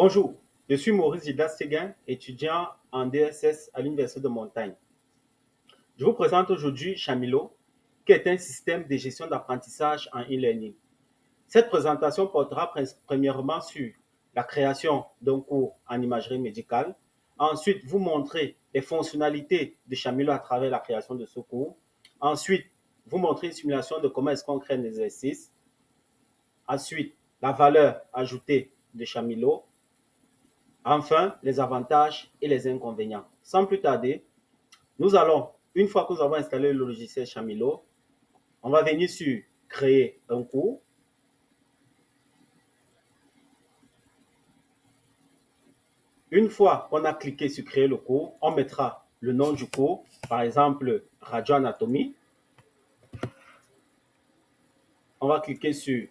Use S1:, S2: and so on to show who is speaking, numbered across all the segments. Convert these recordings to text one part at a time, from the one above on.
S1: Bonjour, je suis Maurice Gildas Séguin, étudiant en DSS à l'Université de Montagne. Je vous présente aujourd'hui Chamilo, qui est un système de gestion d'apprentissage en e-learning. Cette présentation portera premièrement sur la création d'un cours en imagerie médicale. Ensuite, vous montrer les fonctionnalités de Chamilo à travers la création de ce cours. Ensuite, vous montrer une simulation de comment est-ce qu'on crée un exercice. Ensuite, la valeur ajoutée de Chamilo. Enfin, les avantages et les inconvénients. Sans plus tarder, nous allons, une fois que nous avons installé le logiciel Chamilo, on va venir sur créer un cours. Une fois qu'on a cliqué sur créer le cours, on mettra le nom du cours, par exemple radioanatomie. On va cliquer sur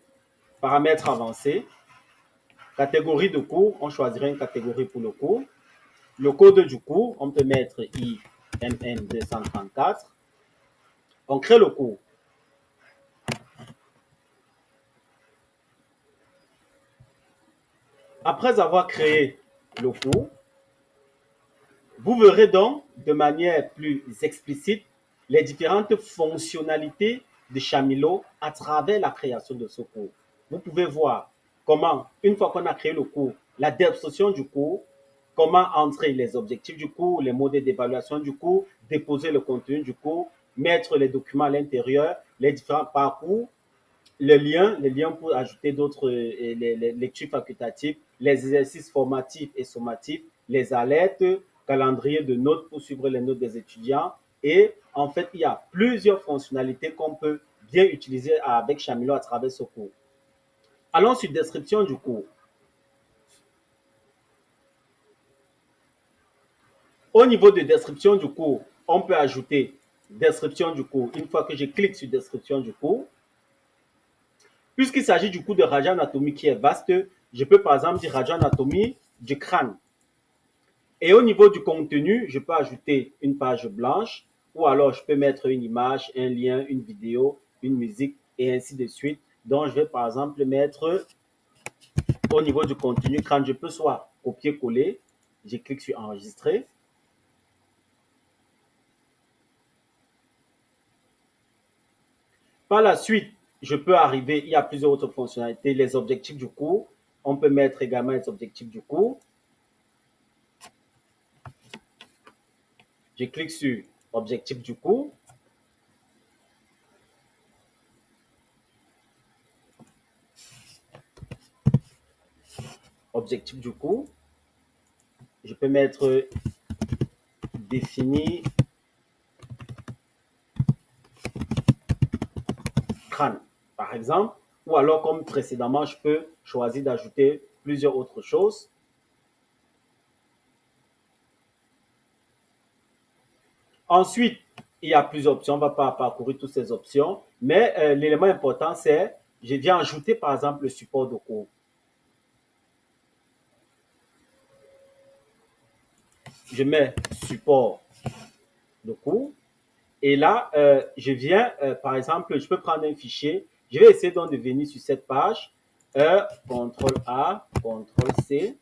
S1: paramètres avancés. Catégorie de cours, on choisira une catégorie pour le cours. Le code du cours, on peut mettre IMN 234. On crée le cours. Après avoir créé le cours, vous verrez donc de manière plus explicite les différentes fonctionnalités de Chamilo à travers la création de ce cours. Vous pouvez voir comment, une fois qu'on a créé le cours, la description du cours, comment entrer les objectifs du cours, les modèles d'évaluation du cours, déposer le contenu du cours, mettre les documents à l'intérieur, les différents parcours, les liens pour ajouter d'autres les lectures facultatives, les exercices formatifs et sommatifs, les alertes, calendrier de notes pour suivre les notes des étudiants. Et en fait, il y a plusieurs fonctionnalités qu'on peut bien utiliser avec Chamilo à travers ce cours. Allons sur description du cours. Au niveau de description du cours, on peut ajouter description du cours. Une fois que je clique sur description du cours, puisqu'il s'agit du cours de radioanatomie qui est vaste, je peux par exemple dire radioanatomie du crâne. Et au niveau du contenu, je peux ajouter une page blanche ou alors je peux mettre une image, un lien, une vidéo, une musique et ainsi de suite. Donc, je vais par exemple mettre au niveau du contenu crâne, je peux soit copier-coller, je clique sur enregistrer. Par la suite, je peux arriver, il y a plusieurs autres fonctionnalités, les objectifs du cours. On peut mettre également les objectifs du cours. Je clique sur objectif du cours. Objectif du cours. Je peux mettre définir crâne, par exemple. Ou alors, comme précédemment, je peux choisir d'ajouter plusieurs autres choses. Ensuite, il y a plusieurs options. On ne va pas parcourir toutes ces options. Mais l'élément important, c'est je viens ajouter, par exemple, le support de cours. Je mets support de cours. Et là, je viens, par exemple, je peux prendre un fichier. Je vais essayer donc de venir sur cette page. CTRL A, CTRL C.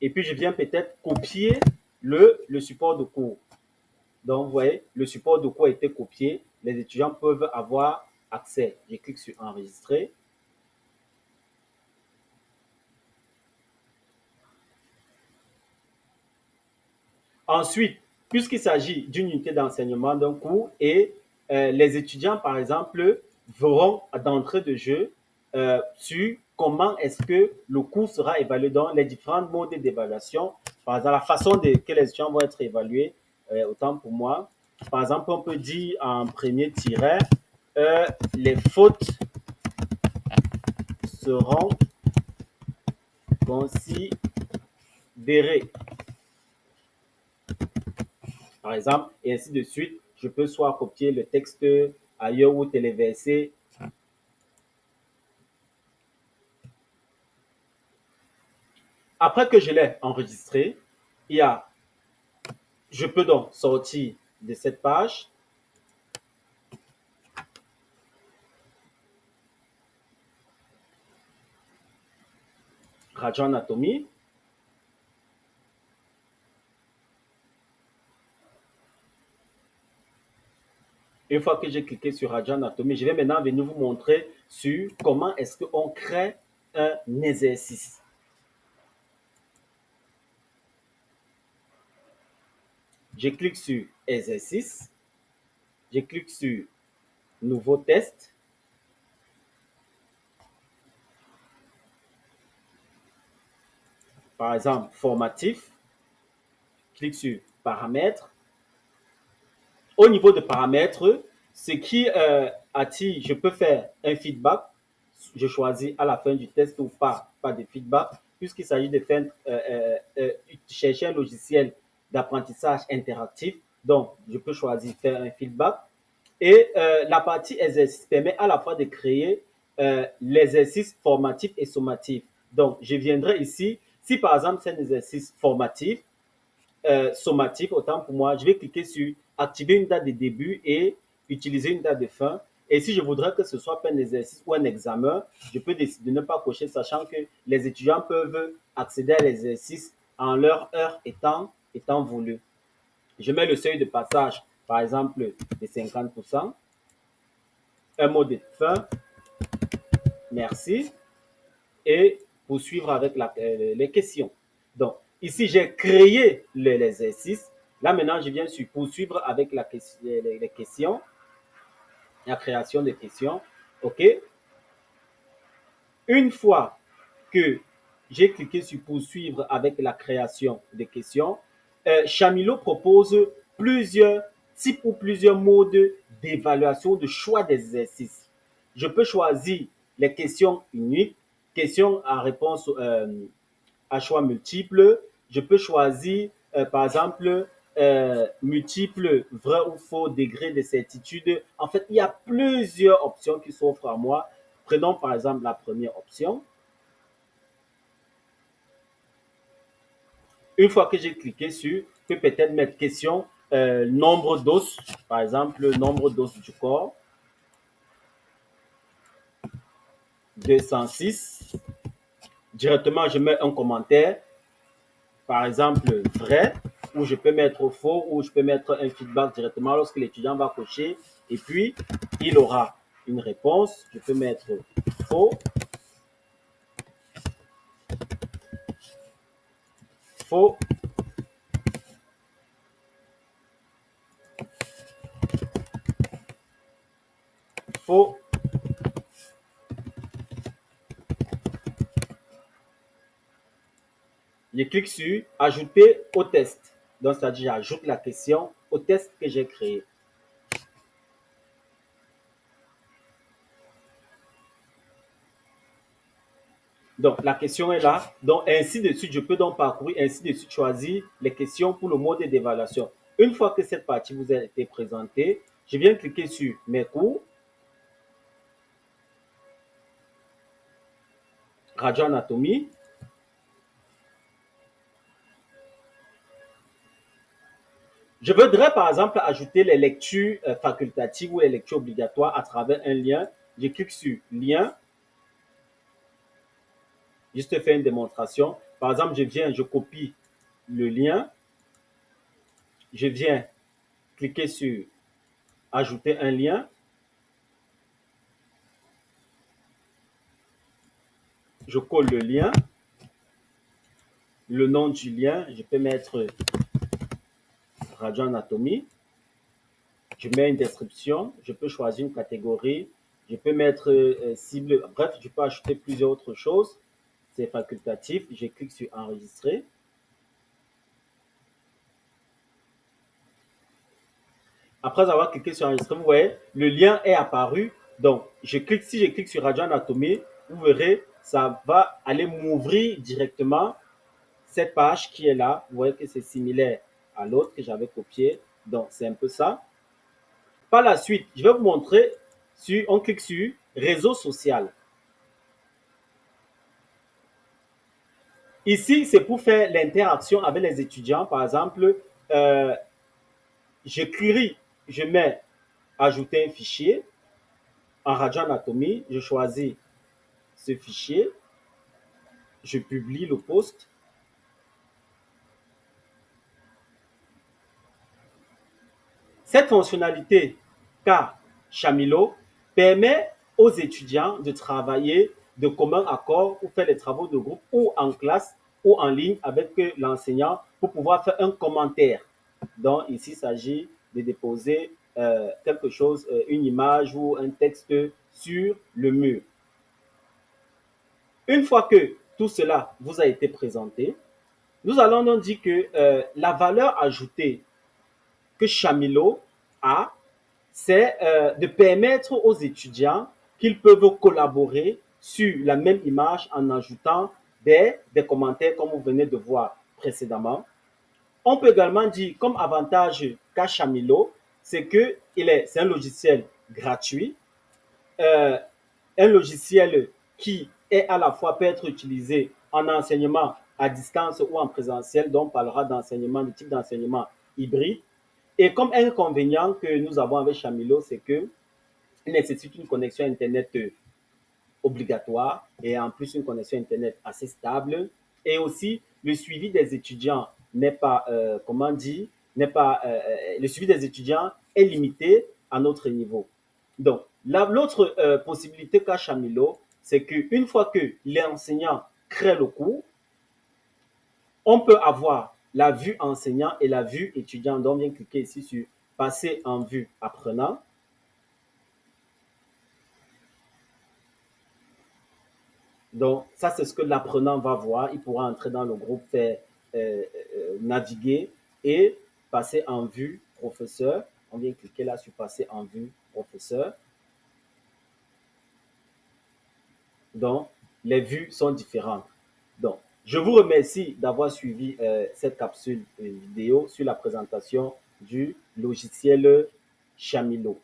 S1: Et puis, je viens peut-être copier le support de cours. Donc, vous voyez, le support de cours a été copié. Les étudiants peuvent avoir accès. Je clique sur enregistrer. Ensuite, puisqu'il s'agit d'une unité d'enseignement d'un cours et les étudiants, par exemple, verront d'entrée de jeu sur comment est-ce que le cours sera évalué dans les différents modes d'évaluation. Par exemple, la façon que les étudiants vont être évalués, autant pour moi. Par exemple, on peut dire en premier tiret, les fautes seront considérées. Par exemple, et ainsi de suite. Je peux soit copier le texte ailleurs ou téléverser. Après que je l'ai enregistré, je peux donc sortir de cette page. radioanatomie. Une fois que j'ai cliqué sur radioanatomie, je vais maintenant venir vous montrer sur comment est-ce qu'on crée un exercice. Je clique sur exercice, je clique sur nouveau test. Par exemple, formatif, clique sur paramètres. Au niveau de paramètres, ce qui attire, je peux faire un feedback. Je choisis à la fin du test ou pas de feedback, puisqu'il s'agit de faire, chercher un logiciel d'apprentissage interactif. Donc, je peux choisir faire un feedback. Et la partie exercice permet à la fois de créer l'exercice formatif et sommatif. Donc, je viendrai ici, si par exemple c'est un exercice formatif, sommatif, autant pour moi, je vais cliquer sur activer une date de début et utiliser une date de fin. Et si je voudrais que ce soit pas un exercice ou un examen, je peux décider de ne pas cocher, sachant que les étudiants peuvent accéder à l'exercice en leur heure étant voulu. Je mets le seuil de passage, par exemple, de 50%. Un mot de fin, merci, et poursuivre avec les questions. Donc, ici, j'ai créé l'exercice. Là, maintenant, je viens sur poursuivre avec les questions, la création des questions. OK. Une fois que j'ai cliqué sur poursuivre avec la création des questions, Chamilo propose plusieurs types ou plusieurs modes d'évaluation de choix d'exercice. Je peux choisir les questions uniques, questions à réponse à choix multiples. Je peux choisir, par exemple, multiples, vrai ou faux, degré de certitude. En fait, il y a plusieurs options qui s'offrent à moi. Prenons par exemple la première option. Une fois que j'ai cliqué sur, je peux peut-être mettre question nombre d'os, par exemple, le nombre d'os du corps, 206. Directement, je mets un commentaire, par exemple, vrai, ou je peux mettre faux, ou je peux mettre un feedback directement lorsque l'étudiant va cocher, et puis il aura une réponse. Je peux mettre faux, faux, faux. Je clique sur ajouter au test. Donc, c'est-à-dire, j'ajoute la question au test que j'ai créé. Donc, la question est là. Donc, ainsi de suite, je peux donc parcourir, ainsi de suite choisir les questions pour le mode d'évaluation. Une fois que cette partie vous a été présentée, je viens cliquer sur mes cours, radioanatomie. Je voudrais par exemple ajouter les lectures facultatives ou les lectures obligatoires à travers un lien. Je clique sur lien, juste faire une démonstration. Par exemple, je copie le lien, je viens cliquer sur ajouter un lien. Je colle le lien, le nom du lien, je peux mettre radioanatomie. Je mets une description, je peux choisir une catégorie, je peux mettre cible, bref, je peux ajouter plusieurs autres choses. C'est facultatif, je clique sur enregistrer. Après avoir cliqué sur enregistrer, vous voyez, le lien est apparu. Donc, si je clique sur radioanatomie, vous verrez, ça va aller m'ouvrir directement cette page qui est là. Vous voyez que c'est similaire à l'autre que j'avais copié. Donc, c'est un peu ça. Par la suite, je vais vous montrer, on clique sur réseau social. Ici, c'est pour faire l'interaction avec les étudiants. Par exemple, j'écris, je mets ajouter un fichier en radioanatomie. Je choisis ce fichier. Je publie le post. Cette fonctionnalité qu'a Chamilo permet aux étudiants de travailler de commun accord ou faire les travaux de groupe ou en classe ou en ligne avec l'enseignant pour pouvoir faire un commentaire. Donc ici, il s'agit de déposer quelque chose, une image ou un texte sur le mur. Une fois que tout cela vous a été présenté, nous allons donc dire que la valeur ajoutée que Chamilo a, c'est de permettre aux étudiants qu'ils peuvent collaborer sur la même image en ajoutant des commentaires comme vous venez de voir précédemment. On peut également dire comme avantage qu'a Chamilo, c'est que c'est un logiciel gratuit, euh, un logiciel qui est à la fois peut être utilisé en enseignement à distance ou en présentiel, donc on parlera d'enseignement, de type d'enseignement hybride. Et comme inconvénient que nous avons avec Chamilo, c'est qu'il nécessite une connexion Internet obligatoire et en plus une connexion Internet assez stable. Et aussi, le suivi des étudiants n'est pas, comment dire, n'est pas, le suivi des étudiants est limité à notre niveau. Donc, l'autre possibilité qu'a Chamilo, c'est qu'une fois que l'enseignant crée le cours, on peut avoir la vue enseignant et la vue étudiant. Donc, on vient cliquer ici sur passer en vue apprenant. Donc, ça, c'est ce que l'apprenant va voir. Il pourra entrer dans le groupe, faire naviguer et passer en vue professeur. On vient cliquer là sur passer en vue professeur. Donc, les vues sont différentes. Donc, je vous remercie d'avoir suivi cette capsule vidéo sur la présentation du logiciel Chamilo.